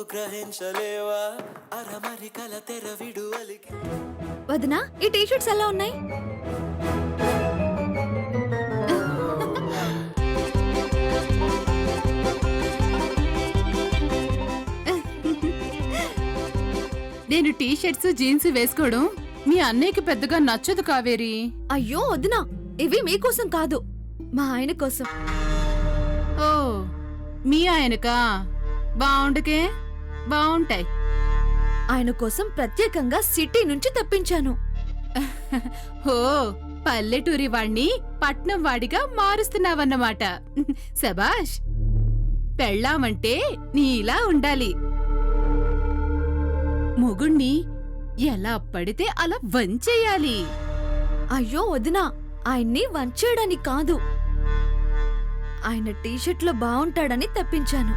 నువ్వు గ్రహించలేవా అరమరికల తెరవిడు అలికి. వదినా, ఈ టీషర్ట్స్ ఎలా ఉన్నాయి? నేను టీషర్ట్స్ జీన్స్ వేసుకోవడం మీ అన్నయ్యకి పెద్దగా నచ్చదు కావేరి. అయ్యో వదినా, ఇవి మీకోసం కాదు, మా ఆయన కోసం. ఓ, మీ ఆయనకా? బావుండకే, బావుంటాయి. ఆయన కోసం ప్రత్యేకంగా సిటీ నుంచి తెప్పించాను. ఓ, పల్లెటూరి వాణ్ణి పట్నం వాడిగా మారుస్తున్నావన్నమాట. శబాష్. పెళ్ళామంటే నీలా ఉండాలి. మొగుణ్ణి ఎలా పడితే అలా వంచేయాలి. అయ్యో వదినా, ఆయన్ని వంచేయడానికి కాదు, ఆయన టీషర్ట్లో బాగుంటాడని తెప్పించాను.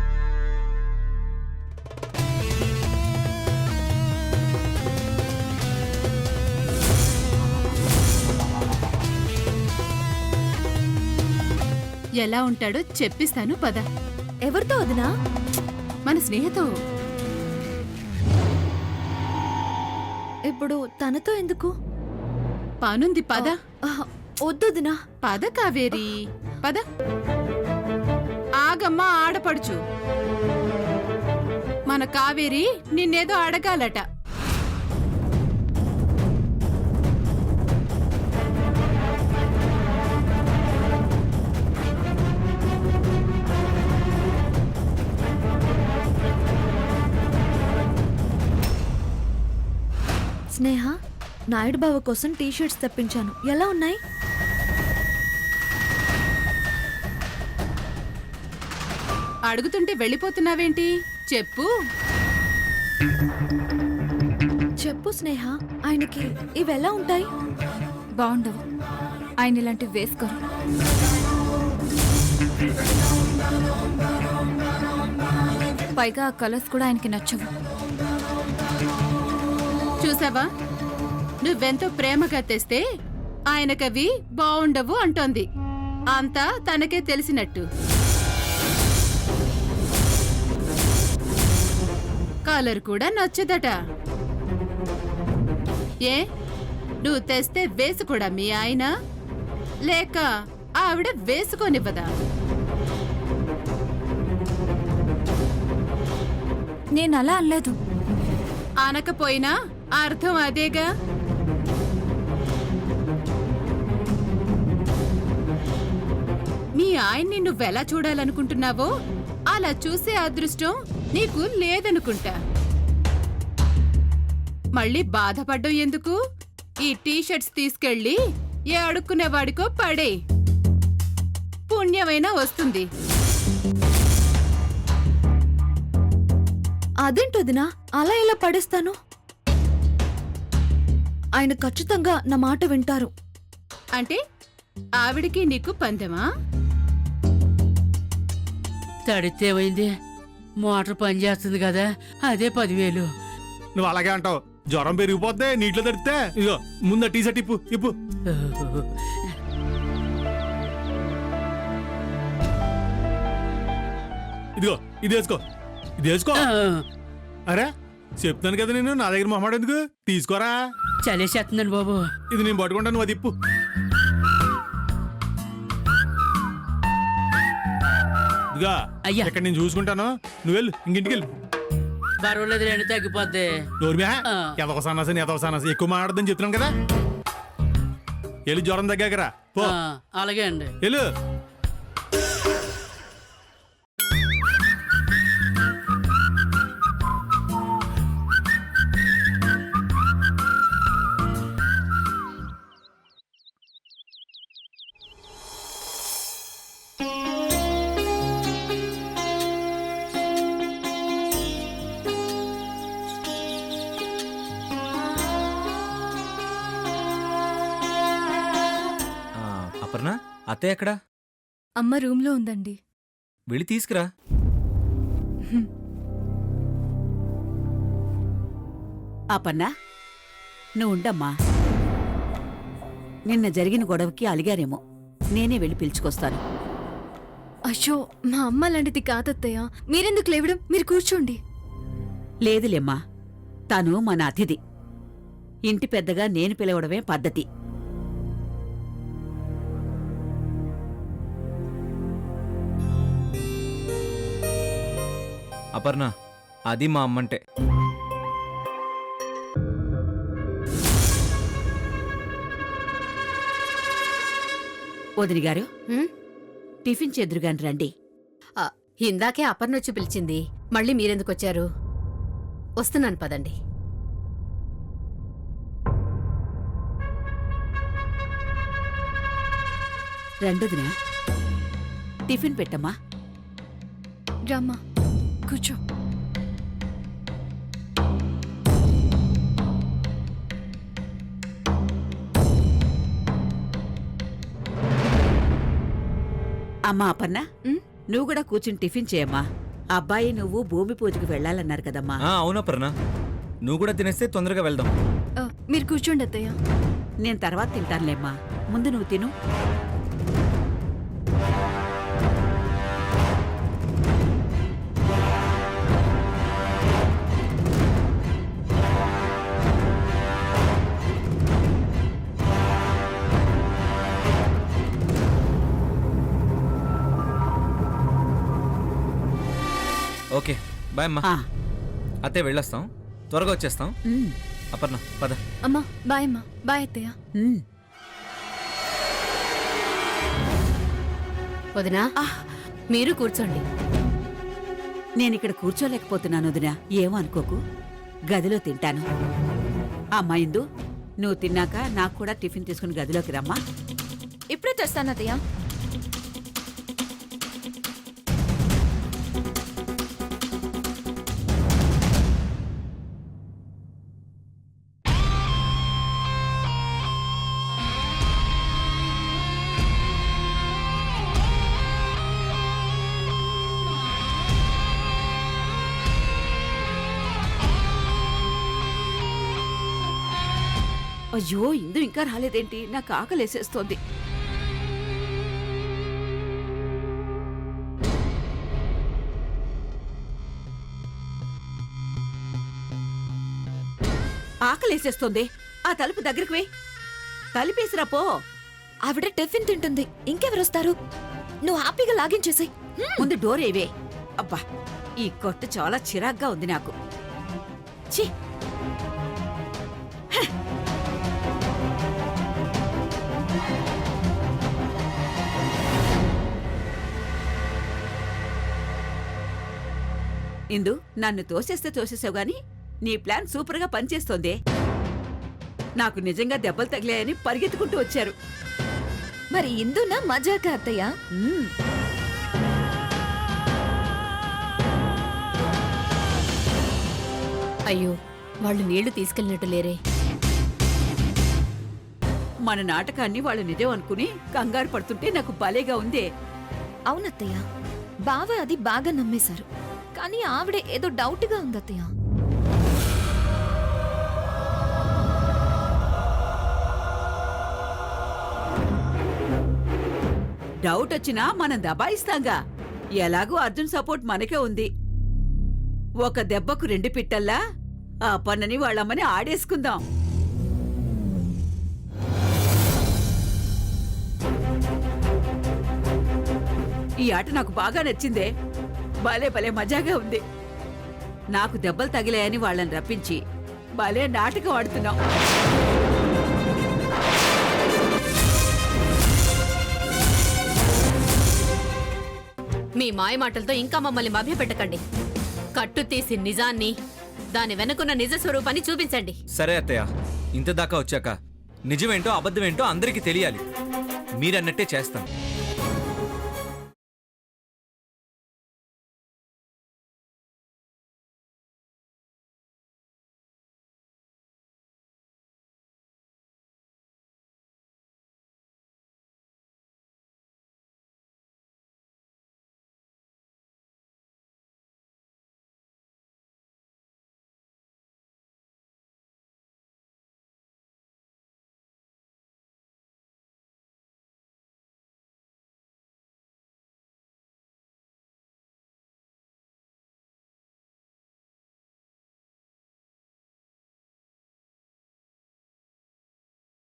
ఎలా ఉంటాడో చెప్పిస్తాను పద. ఎవరితో వదినా? మన స్నేహతో. ఇప్పుడు తనతో ఎందుకు? పనుంది పద. వద్దుదినా. పద కావేరి, పద. ఆగమ్మా ఆడపడుచు, మన కావేరి నిన్నేదో అడగాలట. స్నేహ, నాయుడు బావ కోసం టీషర్ట్స్ తెప్పించాను, ఎలా ఉన్నాయి? అడుగుతుంటే వెళ్ళిపోతున్నావేంటి? చెప్పు. చెప్పు స్నేహ, ఆయనకి ఇవెలా ఉంటాయి? బాగుండవు, ఆయన ఇలాంటివి వేసుకోరు. పైగా ఆ కలర్స్ కూడా ఆయనకి నచ్చవు. చూసావా, నువ్వెంతో ప్రేమగా తెస్తే ఆయనకవి బావుండవు అంటోంది. అంతా తనకే తెలిసినట్టు. కలర్ కూడా నచ్చదట. ఏ, నువ్వు తెస్తే వేసుకోడా మీ ఆయన? లేక ఆవిడ వేసుకోనివ్వదా? నేను అలా అనలేదు. అనకపోయినా అర్థం అదేగా. మీ ఆయన్ని నువ్వెలా చూడాలనుకుంటున్నావో అలా చూసే అదృష్టం నీకు లేదనుకుంటా. మళ్ళీ బాధపడ్డం ఎందుకు? ఈ టీషర్ట్స్ తీసుకెళ్ళి ఏ అడుక్కునేవాడికో పడే, పుణ్యమైనా వస్తుంది. అదేంటొదినా, అలా ఇలా పడేస్తాను? ఆయన ఖచ్చితంగా నా మాట వింటారు. అంటే ఆవిడికి నీకు పందెమా? తడితేమైంది, మోటార్ పని చేస్తుంది కదా, అదే 10,000. నువ్వు అలాగే అంటావు. జ్వరం పెరిగిపోతే నీటిలో తడితే ఇగో ముందు టీ షర్ట్ ఇప్పు ఇప్పు. ఇదిగో ఇది వేసుకో, ఇది వేసుకో. అరే చెప్తాను కదా నేను, నా దగ్గర మొహమాట ఎందుకు? తీసుకోరా. చలేసేస్తుందండి బాబు. ఇది నేను పట్టుకుంటాను, నువ్వు అది ఇప్పు. ఇదిగా అయ్యా, ఇక్కడ నేను చూసుకుంటాను, నువ్వు వెళ్ళు, ఇంకింటికి వెళ్ళు. పర్వాలేదు, రెండు తగ్గిపోద్ది. నోర్మియా, ఎదవ సన్నాసి ఎక్కువ మాట్లాడదని చెప్తున్నాను కదా. వెళ్ళి జ్వరం తగ్గాకరా పో. అలాగే అండి. వెళ్ళు. అపర్ణ, అత్తయ్య ఎక్కడా? అమ్మ రూమ్లో ఉందండి. వెళ్ళి తీసుకురా. అపర్ణ, నువ్వు ఉండమ్మా. నిన్న జరిగిన గొడవకి అలిగారేమో, నేనే వెళ్ళి పిలుచుకొస్తాను. అయ్యో, మా అమ్మ లాంటిది కాదత్తయ్య, మీరెందుకు లేవడం? మీరు కూర్చోండి. లేదులేమ్మా, తను మన అతిథి. ఇంటి పెద్దగా నేను పిలవడమే పద్ధతి. అపర్ణ, అది మా అమ్మంటే. వదిని గారు, హ్మ్? టిఫిన్ చెదురుగాని రండి. ఆ, ఇందాకే అపర్ణొచ్చి పిలిచింది. మళ్ళీ మీరెందుకొచ్చారు? వస్తున్నాను పదండి. రెండొదినా, టిఫిన్ పెట్టమ్మా. రమ్మా కూర్చో. అమ్మా అపర్ణ, నువ్వు కూడా కూర్చుని టిఫిన్ చేయమ్మా. అబ్బాయి నువ్వు భూమి పూజకు వెళ్ళాలన్నారు కదమ్మా. అవును అపర్ణ, నువ్వు కూడా తినేస్తే తొందరగా వెళ్దాం. మీరు కూర్చోండి అత్తయ్య. నేను తర్వాత తింటానులేమ్మా, ముందు నువ్వు తిను. ఓకే, బాయ్ అమ్మా. ఆ, అత్తయ్య వెళ్ళొస్తాం, త్వరగా వచ్చేస్తాం. ఉమ్, అపర్ణ పద. అమ్మా బాయ్ అమ్మా. బాయ్ అత్తయ్య. ఉమ్. వదినా, మీరు కూర్చోండి. నేనిక్కడ కూర్చోలేకపోతున్నాను వదినా, ఏమో అనుకోకు. గదిలో తింటాను. అమ్మా ఇందు, నువ్వు తిన్నాక నాకు కూడా టిఫిన్ తీసుకుని గదిలోకి రమ్మా. ఇప్పుడే తెస్తాను అత్తయ్య. అయ్యో, ఇందు ఇంకా రాలేదేంటి? నాకు ఆకలేసేస్తోంది. ఆకలేసేస్తోంది. ఆ తలుపు దగ్గరికి వే. తలుపేసిరా పో. ఆవిడ టిఫిన్ తింటుంది, ఇంకెవరొస్తారు? నువ్వు హ్యాపీగా లాగించేసి. ముందు డోర్ ఏవే. అబ్బా, ఈ కొట్టు చాలా చిరాగ్గా ఉంది నాకు. ఛీ! ఇందు, నన్ను తోసేస్తే తోసేసావు గాని నీ ప్లాన్ సూపర్గా పనిచేస్తోంది. నాకు నిజంగా దెబ్బలు తగిలాయని పరిగెత్తుకుంటూ వచ్చారు. మరి ఇందునా మజాక అత్తయ్య? మ్మ్. అయ్యో, వాళ్ళు నీళ్లు తీసుకెళ్ళినట్టు లేరే. మన నాటకాన్ని వాళ్ళు నిజం అనుకుని కంగారు పడుతుంటే నాకు భలేగా ఉందే. అవునత్తయ్య, బావ అది బాగా నమ్మేశారు. కానీ ఆవిడ ఏదో డౌట్గా ఉందత్తయ్య. డౌట్ వచ్చినా మనం దబాయిస్తాంగా. ఎలాగూ అర్జున్ సపోర్ట్ మనకే ఉంది. ఒక దెబ్బకు రెండు పిట్టల్లా ఆ పన్నని వాళ్ళమ్మని ఆడేసుకుందాం. ఈ ఆట నాకు బాగా నచ్చిందే. భలే భలే మజాగా ఉంది. నాకు దెబ్బలు తగిలాయని వాళ్ళని రప్పించి భలే నాటకం ఆడుతున్నాం. మీ మాయ మాటలతో ఇంకా మమ్మల్ని మభ్యపెట్టకండి. కట్టు తీసి నిజాన్ని, దాని వెనుకున్న నిజ స్వరూపాన్ని చూపించండి. సరే అత్తయ్య, ఇంత దాకా వచ్చాక నిజమేంటో అబద్ధమేంటో అందరికీ తెలియాలి. మీరన్నట్టే చేస్తాం.